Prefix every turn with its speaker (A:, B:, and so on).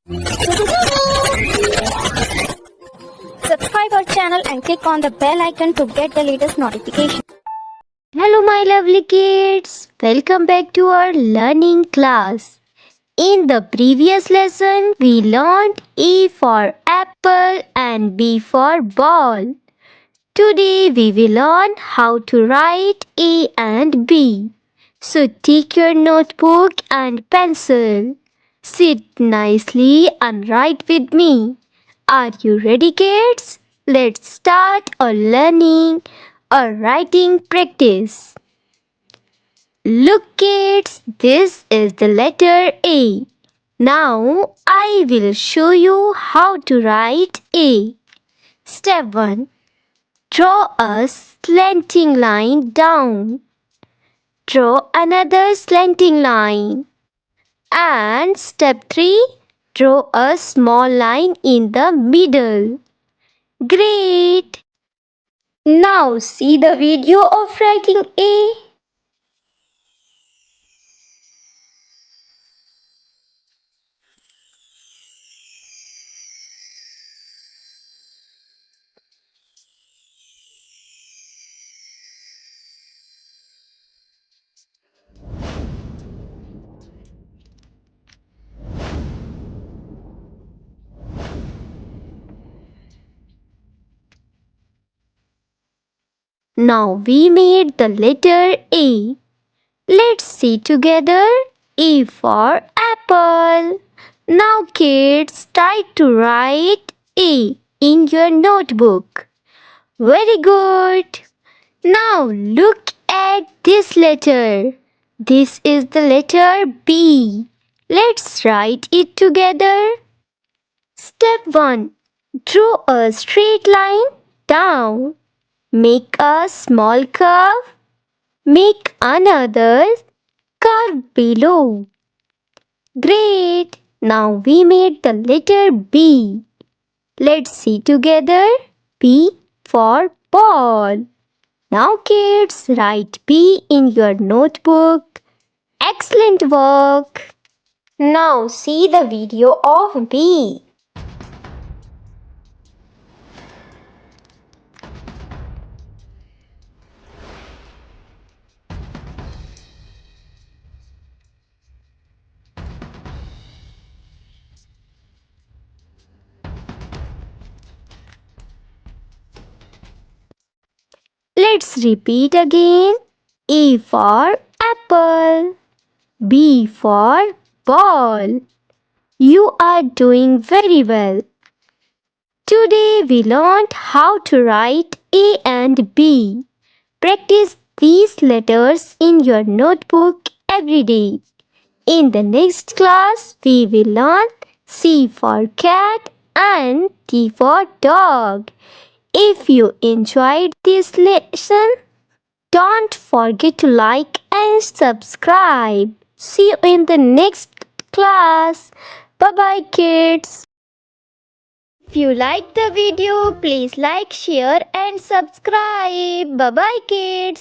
A: Subscribe our channel and click on the bell icon to get the latest notification.
B: Hello, my lovely kids. Welcome back to our learning class. In the previous lesson, we learned A for apple and B for ball. Today, we will learn how to write A and B. So, take your notebook and pencil. Sit nicely and write with me. Are you ready, kids? Let's start our learning or writing practice. Look, kids, this is the letter A. Now I will show you how to write A. Step 1. Draw a slanting line down. Draw another slanting line. And step 3. Draw a small line in the middle. Great! Now see the video of writing A. Now we made the letter A. Let's see together. A for apple. Now kids, try to write A in your notebook. Very good. Now look at this letter. This is the letter B. Let's write it together. Step 1. Draw a straight line down. Make a small curve. Make another curve below. Great! Now we made the letter B. Let's see together. B for ball. Now kids, write B in your notebook. Excellent work! Now see the video of B. Let's repeat again. A for apple. B for ball. You are doing very well. Today we learned how to write A and B. Practice these letters in your notebook every day. In the next class, we will learn C for cat and D for dog. If you enjoyed this lesson, don't forget to like and subscribe. See you in the next class. Bye bye, kids. If you like the video, please like, share, and subscribe. Bye bye, kids.